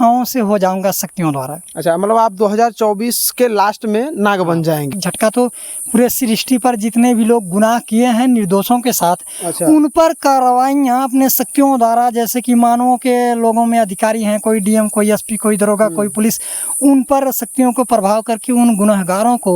इच्छाओं से हो जाऊंगा शक्तियों द्वारा। अच्छा, मतलब आप 2024 के लास्ट में नाग बन जाएंगे। झटका तो पूरे सृष्टि पर जितने भी लोग गुनाह किए हैं निर्दोषों के साथ, अच्छा। उन पर कार्रवाइयाँ अपने शक्तियों द्वारा, जैसे कि मानवों के लोगों में अधिकारी हैं, कोई डीएम, कोई एसपी, कोई दरोगा, कोई पुलिस, उन पर शक्तियों को प्रभाव करके उन गुनहगारों को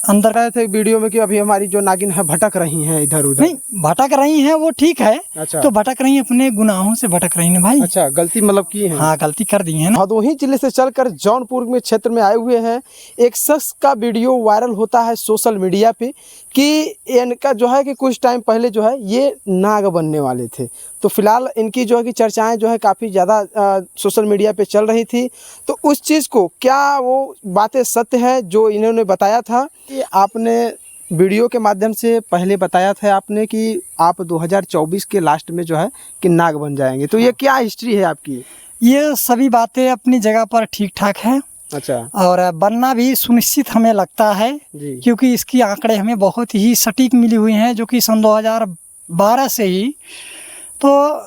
अंदर कहे थे वीडियो में कि अभी हमारी जो नागिन है भटक रही हैं इधर उधर। नहीं भटक रही हैं, वो ठीक है। अच्छा। तो भटक रही हैं, अपने गुनाहों से भटक रही हैं भाई। अच्छा, गलती मतलब की है। हाँ, गलती कर दी है ना। भदोही जिले से चलकर जौनपुर में क्षेत्र में आए हुए हैं। एक शख्स का वीडियो वायरल होता है सोशल मीडिया पे कि इनका जो है कि कुछ टाइम पहले जो है ये नाग बनने वाले थे। तो फिलहाल इनकी जो है कि चर्चाएं जो है काफ़ी ज़्यादा सोशल मीडिया पे चल रही थी। तो उस चीज़ को क्या वो बातें सत्य है जो इन्होंने बताया था? कि आपने वीडियो के माध्यम से पहले बताया था आपने कि आप 2024 के लास्ट में जो है कि नाग बन जाएंगे। तो ये क्या हिस्ट्री है आपकी? ये सभी बातें अपनी जगह पर ठीक ठाक है। अच्छा। और बनना भी सुनिश्चित हमें लगता है जी। क्योंकि इसकी आंकड़े हमें बहुत ही सटीक मिली हुई हैं, जो कि सन 2012 से ही। तो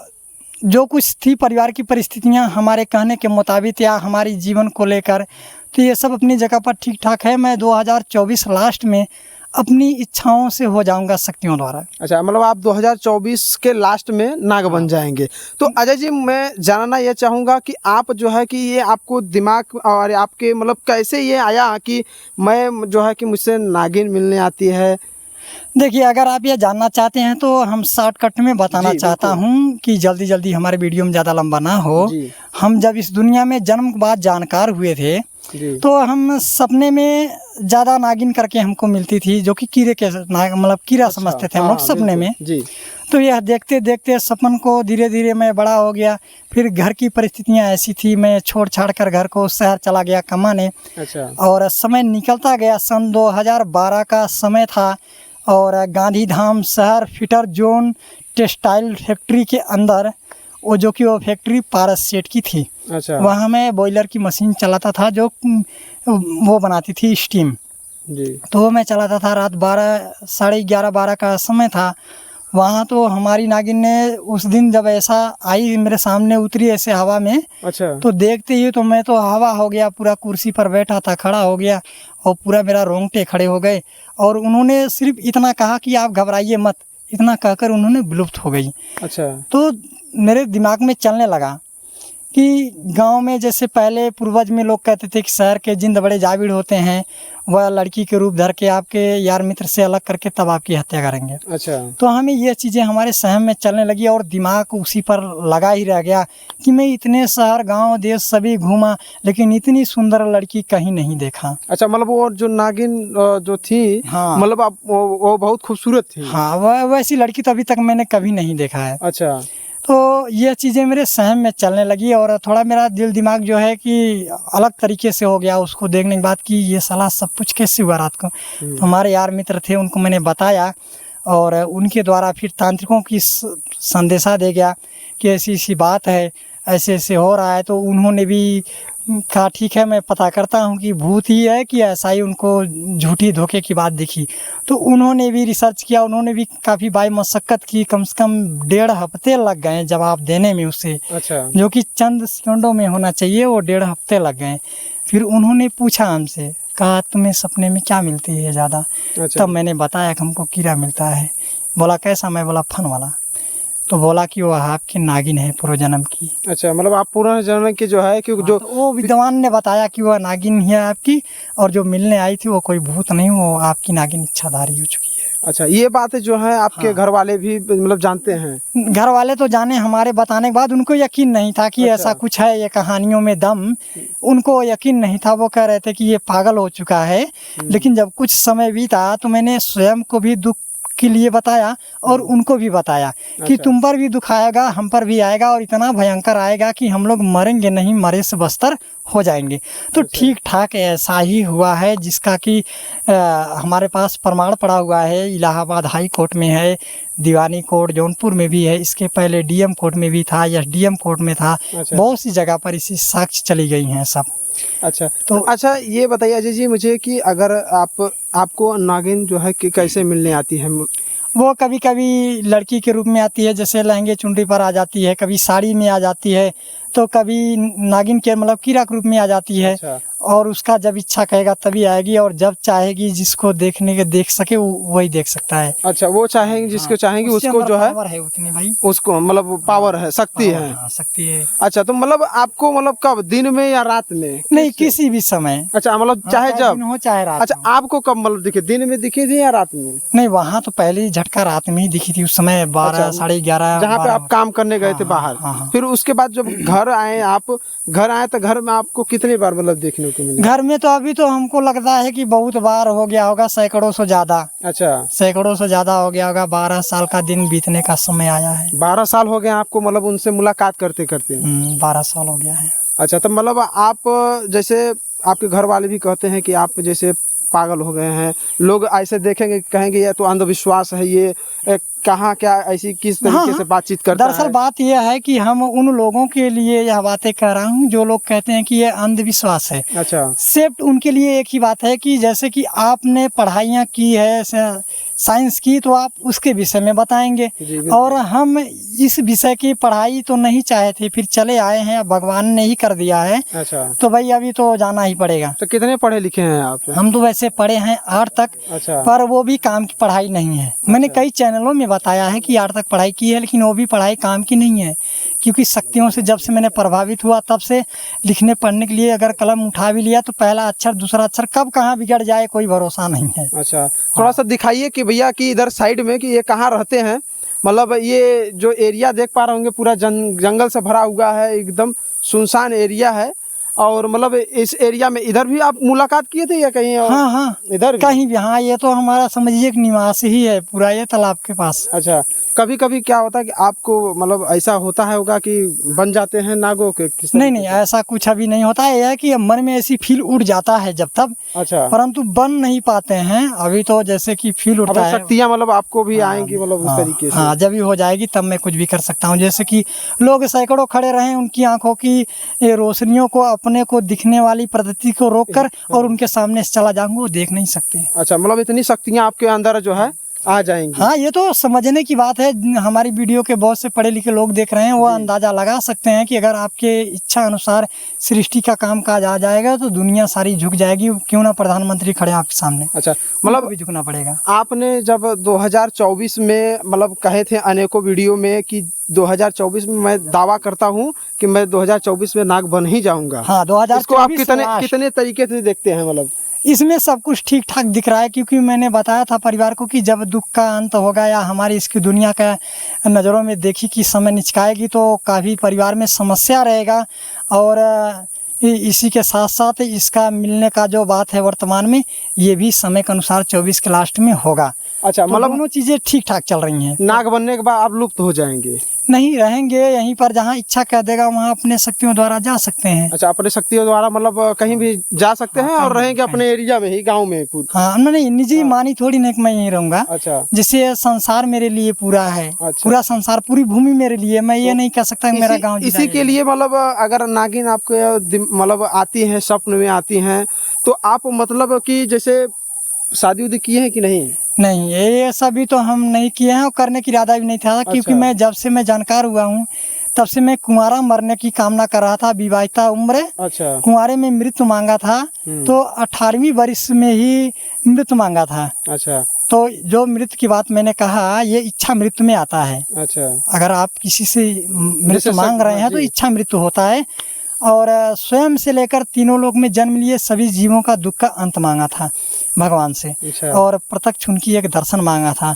जो कुछ थी परिवार की परिस्थितियां हमारे कहने के मुताबिक या हमारी जीवन को लेकर, तो ये सब अपनी जगह पर ठीक ठाक है। मैं 2024 लास्ट में अपनी इच्छाओं से हो जाऊंगा शक्तियों द्वारा। अच्छा, मतलब आप 2024 के लास्ट में नाग बन जाएंगे। तो अजय जी, मैं जानना ये चाहूँगा कि आप जो है कि ये आपको दिमाग और आपके मतलब कैसे ये आया कि मैं जो है कि मुझसे नागिन मिलने आती है? देखिए, अगर आप ये जानना चाहते हैं तो हम शॉर्टकट में बताना चाहता हूँ कि जल्दी जल्दी हमारे वीडियो में ज़्यादा लंबा ना हो। हम जब इस दुनिया में जन्म के बाद जानकार हुए थे तो हम सपने में ज़्यादा नागिन करके हमको मिलती थी, जो कि कीड़े के मतलब कीड़ा समझते थे हम लोग सपने में जी। तो यह देखते देखते सपन को धीरे धीरे मैं बड़ा हो गया। फिर घर की परिस्थितियां ऐसी थी, मैं छोड़ छाड़ कर घर को शहर चला गया कमाने। अच्छा। और समय निकलता गया, सन 2012 का समय था और गांधीधाम शहर फिटर जोन टेक्सटाइल फैक्ट्री के अंदर, जो कि वो फैक्ट्री पारस सेठ की थी। अच्छा। वहाँ मैं बॉयलर की मशीन चलाता था, जो वो बनाती थी स्टीम जी। तो वो मैं चलाता था। रात 11:30 का समय था। वहाँ तो हमारी नागिन ने उस दिन जब ऐसा आई मेरे सामने उतरी ऐसे हवा में। अच्छा। तो देखते ही तो मैं तो हवा हो गया, पूरा कुर्सी पर बैठा था खड़ा हो गया और पूरा मेरा रोंगटे खड़े हो गए। और उन्होंने सिर्फ इतना कहा कि आप घबराइए मत, इतना कहकर उन्होंने विलुप्त हो गई। अच्छा। तो मेरे दिमाग में चलने लगा कि गांव में जैसे पहले पूर्वज में लोग कहते थे कि शहर के जिंद बड़े जाविड़ होते हैं, वह लड़की के रूप धर के आपके यार मित्र से अलग करके तब आपकी हत्या करेंगे। अच्छा। तो हमें ये चीज़ें हमारे सहम में चलने लगी और दिमाग उसी पर लगा ही रह गया कि मैं इतने शहर गांव देश सभी घूमा, लेकिन इतनी सुंदर लड़की कहीं नहीं देखा। अच्छा, मतलब वो जो नागिन जो थी, हाँ, मतलब आप वो बहुत खूबसूरत थी। हाँ, वह वैसी लड़की तो अभी तक मैंने कभी नहीं देखा है। अच्छा। तो ये चीज़ें मेरे सहम में चलने लगी और थोड़ा मेरा दिल दिमाग जो है कि अलग तरीके से हो गया उसको देखने के बाद कि ये साला सब कुछ कैसे हुआ रात को। तो हमारे यार मित्र थे, उनको मैंने बताया और उनके द्वारा फिर तांत्रिकों की संदेशा दे गया कि ऐसी ऐसी बात है, ऐसे ऐसे हो रहा है। तो उन्होंने भी कहा ठीक है, मैं पता करता हूँ कि भूत ही है कि ऐसा ही उनको झूठी धोखे की बात दिखी। तो उन्होंने भी रिसर्च किया, उन्होंने भी काफ़ी बाई मशक्क़त की, कम से कम 1.5 हफ्ते लग गए जवाब देने में उसे। अच्छा। जो कि चंद सेकंडों में होना चाहिए, वो 1.5 हफ्ते लग गए। फिर उन्होंने पूछा हमसे, कहा तुम्हें सपने में क्या मिलती है ज़्यादा? अच्छा। तब मैंने बताया कि हमको कीड़ा मिलता है। बोला कैसा? मैं बोला फन वाला। तो बोला कि वो आपकी नागिन है पूर्व जन्म की। अच्छा, मतलब आप पूर्व जन्म की जो है कि जो तो वो विद्वान ने बताया कि वह नागिन ही है आपकी, और जो मिलने आई थी वो कोई भूत नहीं, वो आपकी नागिन इच्छाधारी हो चुकी है। अच्छा, ये बात जो है आपके हाँ। घर वाले भी मतलब जानते हैं? घर वाले तो जाने, हमारे बताने के बाद उनको यकीन नहीं था कि अच्छा। ऐसा कुछ है, ये कहानियों में दम, उनको यकीन नहीं था। वो कह रहे थे कि ये पागल हो चुका है। लेकिन जब कुछ समय बीता तो मैंने स्वयं को भी दुख के लिए बताया और उनको भी बताया कि तुम पर भी दुख आएगा, हम पर भी आएगा, और इतना भयंकर आएगा कि हम लोग मरेंगे नहीं, मरे से बस्तर हो जाएंगे। तो ठीक ठाक ऐसा ही हुआ है, जिसका कि हमारे पास प्रमाण पड़ा हुआ है। इलाहाबाद हाई कोर्ट में है, दीवानी कोर्ट जौनपुर में भी है, इसके पहले डीएम कोर्ट में भी था, एसडीएम कोर्ट में था। बहुत सी जगह पर इसी साक्ष्य चली गई हैं सब। अच्छा, तो अच्छा ये बताइए अजय जी मुझे कि अगर आपको नागिन जो है कि कैसे मिलने आती है? वो कभी कभी लड़की के रूप में आती है, जैसे लहंगे चुनरी पर आ जाती है, कभी साड़ी में आ जाती है, तो कभी नागिन के मतलब कीड़ा के रूप में आ जाती है। अच्छा। और उसका जब इच्छा कहेगा तभी आएगी, और जब चाहेगी जिसको देखने के देख सके वही देख सकता है। अच्छा, वो चाहेंगे जिसको चाहेंगे उसके उसको अंदर जो है पावर है उतनी भाई, उसको मतलब पावर है, शक्ति है। हाँ, शक्ति है। अच्छा, तो मतलब आपको मतलब कब, दिन में या रात में? नहीं, किसी भी समय। अच्छा, मतलब चाहे जब दिन हो चाहे रात अच्छा, हो। आपको कब मतलब दिखे, दिन में दिखी थी या रात में? नहीं, वहाँ तो पहले ही झटका रात में ही दिखी थी, उस समय 12 साढ़े 11 जहाँ पे आप काम करने गए थे बाहर। हाँ। फिर उसके बाद जब घर आए, आप घर आए तो घर में आपको कितनी बार मतलब देखने को मिली? घर में तो अभी तो हमको लगता है कि बहुत बार हो गया होगा, सैकड़ों से ज्यादा। अच्छा, सैकड़ों से ज्यादा हो गया होगा। 12 साल का दिन बीतने का समय आया है। 12 साल हो गए आपको मतलब उनसे मुलाकात करते करते? 12 साल हो गया है। अच्छा, तो मतलब आप जैसे आपके घर वाले भी कहते हैं कि आप जैसे पागल हो गए हैं, लोग ऐसे देखेंगे कहेंगे ये तो अंधविश्वास है, ये कहाँ क्या ऐसी किस तरीके से बातचीत करता है? दरअसल बात यह है कि हम उन लोगों के लिए यह बातें कर रहा हूँ जो लोग कहते हैं कि ये अंधविश्वास है। अच्छा, सिर्फ उनके लिए एक ही बात है कि जैसे कि आपने पढ़ाइयाँ की है, साइंस की, तो आप उसके विषय में बताएंगे। और हम इस विषय की पढ़ाई तो नहीं चाहे थे, फिर चले आए हैं, भगवान ने ही कर दिया है। अच्छा, तो भाई अभी तो जाना ही पड़ेगा। तो कितने पढ़े लिखे हैं आप? हम तो वैसे पढ़े हैं 8 तक। अच्छा, पर वो भी काम की पढ़ाई नहीं है। मैंने कई चैनलों में बताया है कि 8 तक पढ़ाई की है, लेकिन वो भी पढ़ाई काम की नहीं है। क्योंकि शक्तियों से जब से मैंने प्रभावित हुआ तब से लिखने पढ़ने के लिए अगर कलम उठा भी लिया तो पहला अक्षर दूसरा अक्षर कब कहाँ बिगड़ जाए कोई भरोसा नहीं है। अच्छा, थोड़ा सा दिखाइए कि भैया कि इधर साइड में कि ये कहाँ रहते हैं, मतलब ये जो एरिया देख पा रहे होंगे पूरा जंगल से भरा हुआ है, एकदम सुनसान एरिया है। और मतलब इस एरिया में इधर भी आप मुलाकात किए थे या कहीं और? हाँ, इधर भी? कहीं भी। हाँ, ये तो हमारा समझिए एक निवास ही है पूरा, ये तालाब के पास। अच्छा, कभी कभी क्या होता है कि आपको मतलब ऐसा होता है होगा कि बन जाते हैं नागों के? नहीं, ऐसा कुछ अभी नहीं होता है। यह है कि मन में ऐसी फील उड़ जाता है जब तब। अच्छा, परंतु बन नहीं पाते हैं अभी तो। जैसे कि फील उठता है, शक्तियाँ मतलब आपको भी आएंगी मतलब उस तरीके से? हाँ, जब भी हो जाएगी तब मैं कुछ भी कर सकता हूँ। जैसे कि लोग सैकड़ों खड़े रहे, उनकी आंखों की रोशनियों को, अपने को दिखने वाली पद्धति को रोककर और उनके सामने से चला जाऊंगा, वो देख नहीं सकते। अच्छा, मतलब इतनी शक्तियाँ आपके अंदर जो है आ जाएंगी? हाँ, ये तो समझने की बात है। हमारी वीडियो के बहुत से पढ़े लिखे लोग देख रहे हैं, वो अंदाजा लगा सकते हैं कि अगर आपके इच्छा अनुसार सृष्टि का काम काज आ जाएगा तो दुनिया सारी झुक जाएगी। क्यों ना प्रधानमंत्री खड़े आपके सामने। अच्छा, मतलब भी झुकना पड़ेगा। आपने जब 2024 में मतलब कहे थे अनेकों वीडियो में कि 2024 में मैं दावा करता हूँ कि मैं 2024 में नाग बन ही जाऊंगा। हाँ, 2024 इसको आप कितने तरीके से देखते हैं? मतलब इसमें सब कुछ ठीक ठाक दिख रहा है, क्योंकि मैंने बताया था परिवार को कि जब दुख का अंत होगा या हमारी इसकी दुनिया का नज़रों में देखी कि समय निचकाएगी तो काफ़ी परिवार में समस्या रहेगा। और इसी के साथ साथ इसका मिलने का जो बात है वर्तमान में, ये भी समय के अनुसार 24 के लास्ट में होगा। अच्छा, तो मतलब दोनों चीज़ें ठीक ठाक चल रही हैं। नाग बनने के बाद आप लुप्त हो जाएंगे? नहीं, रहेंगे यहीं पर, जहाँ इच्छा कह देगा वहाँ अपने शक्तियों द्वारा जा सकते हैं। अच्छा, अपने शक्तियों द्वारा मतलब कहीं भी जा सकते हैं और रहेंगे अपने एरिया में ही, गांव में? हाँ, नहीं, निजी मानी थोड़ी नहीं कि मैं यहीं रहूंगा। अच्छा, जिससे संसार मेरे लिए पूरा है। अच्छा, पूरा संसार, पूरी भूमि मेरे लिए। मैं ये नहीं कह सकता कि मेरा गांव इसी के लिए मतलब अगर नागिन आपके मतलब आती है, स्वप्न में आती हैं, तो आप मतलब कि जैसे शादी उदी किए हैं कि नहीं? नहीं, ये सभी तो हम नहीं किए हैं और करने की इरादा भी नहीं था। क्योंकि मैं जब से मैं जानकार हुआ हूँ तब से मैं कुंवारा मरने की कामना कर रहा था। विवाहिता उम्र, अच्छा, कुंवारे में मृत्यु मांगा था, तो 18वीं वर्ष में ही मृत्यु मांगा था। अच्छा, तो जो मृत्यु की बात मैंने कहा, ये इच्छा मृत्यु में आता है। अच्छा, अगर आप किसी से मृत्यु मांग रहे हैं तो इच्छा मृत्यु होता है। और स्वयं से लेकर तीनों लोक में जन्म लिए सभी जीवों का दुख का अंत मांगा था भगवान से। अच्छा, और प्रत्यक्ष उनकी एक दर्शन मांगा था।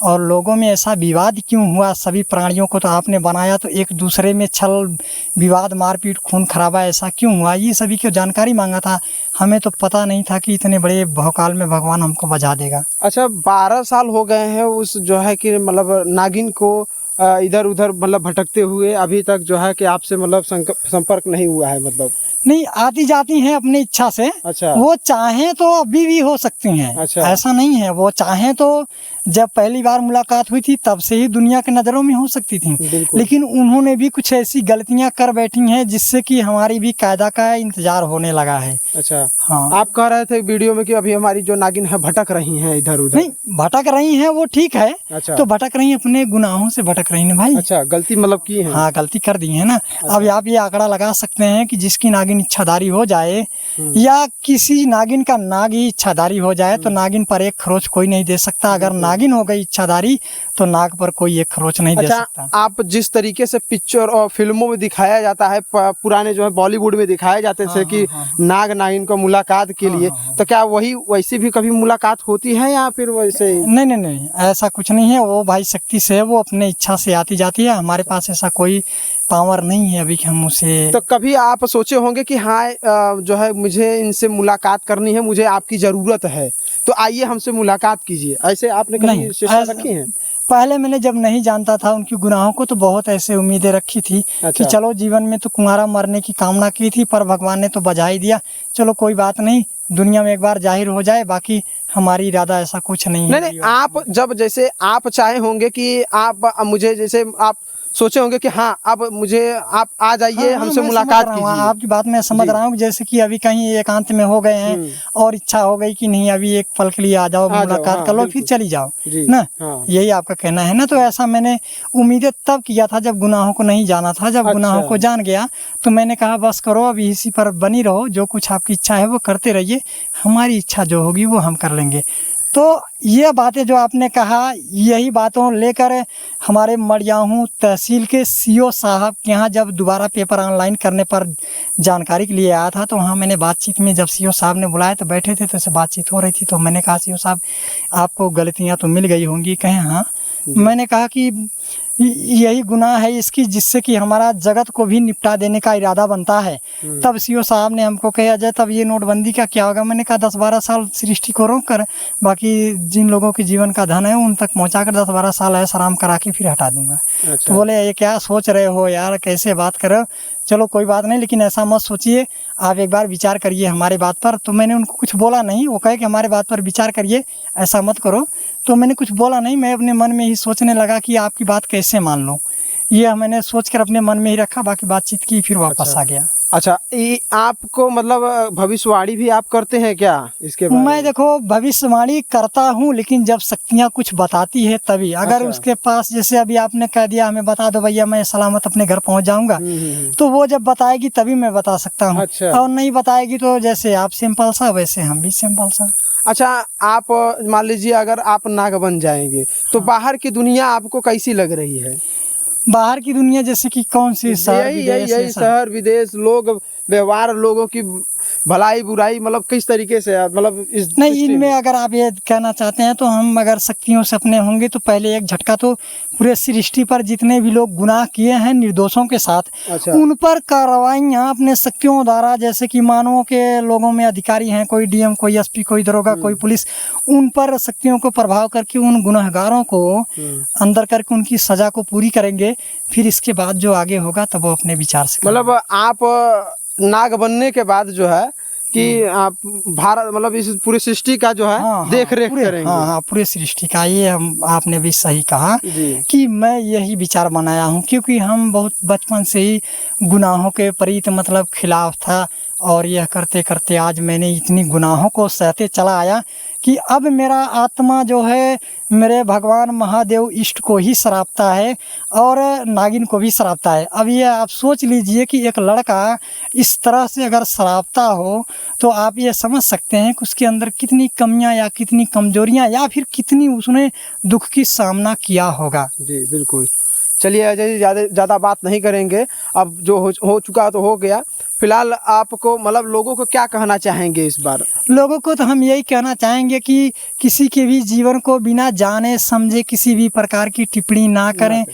और लोगों में ऐसा विवाद क्यों हुआ? सभी प्राणियों को तो आपने बनाया, तो एक दूसरे में छल विवाद, मारपीट, खून खराबा ऐसा क्यों हुआ? ये सभी की जानकारी मांगा था। हमें तो पता नहीं था कि इतने बड़े भवकाल में भगवान हमको बचा देगा। अच्छा, 12 साल हो गए हैं उस जो है कि मतलब नागिन को इधर उधर मतलब भटकते हुए, अभी तक जो है कि आपसे मतलब संपर्क नहीं हुआ है? मतलब नहीं, आती जाती हैं अपनी इच्छा से। अच्छा, वो चाहें तो अभी भी हो सकती हैं। अच्छा, ऐसा नहीं है। वो चाहें तो जब पहली बार मुलाकात हुई थी तब से ही दुनिया के नज़रों में हो सकती थी, बिल्कुल। लेकिन उन्होंने भी कुछ ऐसी गलतियां कर बैठी हैं जिससे कि हमारी भी कायदा का इंतजार होने लगा है। अच्छा, हाँ, आप कह रहे थे वीडियो में कि अभी हमारी जो नागिन है भटक रही हैं इधर उधर। नहीं भटक रही हैं वो ठीक है, अच्छा। तो भटक रही हैं अपने गुनाहों से भटक रही हैं भाई। अच्छा, गलती मतलब की है। हाँ, गलती कर दी है ना। अब आप ये आंकड़ा लगा सकते हैं कि जिसकी नागिन इच्छाधारी हो जाए या किसी नागिन का नाग ही इच्छाधारी हो जाए तो नागिन पर एक खरोच कोई नहीं दे सकता। अगर नागिन हो गई इच्छाधारी तो नाग पर कोई एक खरोच नहीं दे अच्छा, सकता। आप जिस तरीके से पिक्चर और फिल्मों में दिखाया जाता है, पुराने जो है बॉलीवुड में दिखाए जाते थे कि नाग नागिन को मुलाकात के लिए, तो क्या वही वैसी भी कभी मुलाकात होती है या फिर वैसे ही? नहीं नहीं नहीं, ऐसा कुछ नहीं है। वो भाई शक्ति से है, वो अपने इच्छा से आती जाती है। हमारे पास ऐसा कोई पावर नहीं है अभी कि हम उसे। तो कभी आप सोचे होंगे कि हाँ जो है मुझे इनसे मुलाकात करनी है, मुझे आपकी ज़रूरत है, तो आइए हमसे मुलाकात कीजिए, ऐसे आपने कभी चेष्टा रखी है? पहले मैंने जब नहीं जानता था उनकी गुनाहों को तो बहुत ऐसे उम्मीदें रखी थी कि चलो जीवन में तो कुंवारा मरने की कामना की थी, पर भगवान ने तो बजा ही दिया। चलो कोई बात नहीं, दुनिया में एक बार जाहिर हो जाए, बाकी हमारी इरादा ऐसा कुछ नहीं है। नहीं, आप जब जैसे आप चाहे होंगे कि आप मुझे जैसे आप सोचे होंगे कि हाँ अब मुझे आप आ जाइए, हमसे मुलाकात कीजिए। आपकी बात मैं समझ रहा हूँ, जैसे कि अभी कहीं एकांत में हो गए हैं और इच्छा हो गई कि नहीं अभी एक पल के लिए आ जाओ, मुलाकात कर लो, फिर चली जाओ ना। यही आपका कहना है ना। तो ऐसा मैंने उम्मीदें तब किया था जब गुनाहों को नहीं जाना था। जब गुनाहों को जान गया तो मैंने कहा बस करो, अभी इसी पर बनी रहो, जो कुछ आपकी इच्छा है वो करते रहिए, हमारी इच्छा जो होगी वो हम कर लेंगे। तो ये बातें जो आपने कहा, यही बातों लेकर हमारे मड़ियाहू तहसील के सीओ साहब के यहाँ जब दोबारा पेपर ऑनलाइन करने पर जानकारी के लिए आया था, तो वहाँ मैंने बातचीत में जब सीओ साहब ने बुलाया तो बैठे थे, तो ऐसे बातचीत हो रही थी। तो मैंने कहा सीओ साहब आपको गलतियाँ तो मिल गई होंगी। कहें हाँ। मैंने कहा कि यही गुनाह है इसकी जिससे कि हमारा जगत को भी निपटा देने का इरादा बनता है। तब सीओ साहब ने हमको कहा अजय तब ये नोटबंदी का क्या होगा। मैंने कहा 10-12 साल सृष्टि को रोक कर बाकी जिन लोगों के जीवन का धन है उन तक पहुंचा कर 10-12 साल ऐसा आराम करा के फिर हटा दूंगा। तो बोले ये क्या सोच रहे हो यार, कैसे बात कर रहे हो। चलो कोई बात नहीं, लेकिन ऐसा मत सोचिए, आप एक बार विचार करिए हमारी बात पर। तो मैंने उनको कुछ बोला नहीं। वो कहे कि हमारे बात पर विचार करिए, ऐसा मत करो। तो मैंने कुछ बोला नहीं। मैं अपने मन में ही सोचने लगा कि आपकी बात कैसे मान लूँ, ये मैंने सोच कर अपने मन में ही रखा। बाकी बातचीत की, फिर वापस आ गया। अच्छा, ये आपको मतलब भविष्यवाणी भी आप करते हैं क्या इसके बारे में? मैं देखो भविष्यवाणी करता हूँ, लेकिन जब शक्तियाँ कुछ बताती है तभी। अगर उसके पास जैसे अभी आपने कह दिया हमें बता दो भैया मैं सलामत अपने घर पहुँच जाऊँगा, तो वो जब बताएगी तभी मैं बता सकता हूँ। और नहीं बताएगी तो जैसे आप सिंपल सा वैसे हम भी सिंपल सा। अच्छा, आप मान लीजिए अगर आप नाग बन जाएंगे तो बाहर की दुनिया आपको कैसी लग रही है? बाहर की दुनिया जैसे कि कौन सी? यही शहर विदेश, लोग व्यवहार, लोगों की भलाई बुराई, मतलब किस तरीके से मतलब इस नहीं, इनमें अगर आप ये कहना चाहते हैं तो हम अगर शक्तियों से अपने होंगे तो पहले एक झटका तो पूरे सृष्टि पर जितने भी लोग गुनाह किए हैं निर्दोषों के साथ, उन पर कार्रवाइयाँ अपने शक्तियों द्वारा, जैसे कि मानवों के लोगों में अधिकारी हैं, कोई डीएम, कोई एसपी, कोई दरोगा, कोई पुलिस, उन पर शक्तियों को प्रभाव करके उन गुनाहगारों को अंदर करके उनकी सजा को पूरी करेंगे। फिर इसके बाद जो आगे होगा तब वो अपने विचार से। मतलब आप नाग बनने के बाद जो है कि आप भारत मतलब इस पूरी सृष्टि का जो है देख रेख करेंगे। हाँ, पूरे सृष्टि का। ये आपने भी सही कहा कि मैं यही विचार बनाया हूँ, क्योंकि हम बहुत बचपन से ही गुनाहों के विपरीत मतलब खिलाफ था, और यह करते करते आज मैंने इतनी गुनाहों को सहते चला आया कि अब मेरा आत्मा जो है मेरे भगवान महादेव इष्ट को ही सरापता है और नागिन को भी सरापता है। अब ये आप सोच लीजिए कि एक लड़का इस तरह से अगर सरापता हो तो आप ये समझ सकते हैं कि उसके अंदर कितनी कमियां या कितनी कमजोरियां या फिर कितनी उसने दुख की सामना किया होगा। जी बिल्कुल। चलिए अजय जी, ज़्यादा बात नहीं करेंगे, अब जो हो चुका तो हो गया। फिलहाल आपको मतलब लोगों को क्या कहना चाहेंगे इस बार? लोगों को तो हम यही कहना चाहेंगे कि किसी के भी जीवन को बिना जाने समझे किसी भी प्रकार की टिप्पणी ना करें।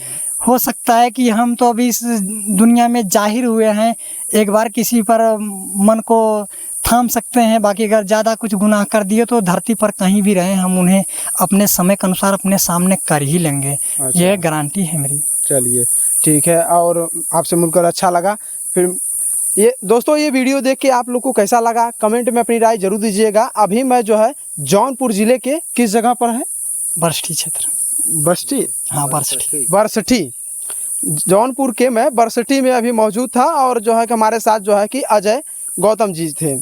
हो सकता है कि हम तो अभी इस दुनिया में जाहिर हुए हैं, एक बार किसी पर मन को थाम सकते हैं, बाकी अगर ज़्यादा कुछ गुनाह कर दिए तो धरती पर कहीं भी रहें हम उन्हें अपने समय के अनुसार अपने सामने कर ही लेंगे। यह गारंटी है मेरी। चलिए ठीक है, और आपसे मिलकर अच्छा लगा। फिर ये दोस्तों, ये वीडियो देख के आप लोग को कैसा लगा कमेंट में अपनी राय जरूर दीजिएगा। अभी मैं जो है जौनपुर ज़िले के किस जगह पर है? बरसठी क्षेत्र। बस्ती हाँ बरसठी। बरसठी, जौनपुर के मैं बरसठी में अभी मौजूद था और जो है कि हमारे साथ जो है कि अजय गौतम जी थे।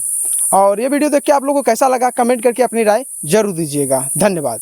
और ये वीडियो देख के आप लोगों को कैसा लगा कमेंट करके अपनी राय जरूर दीजिएगा। धन्यवाद।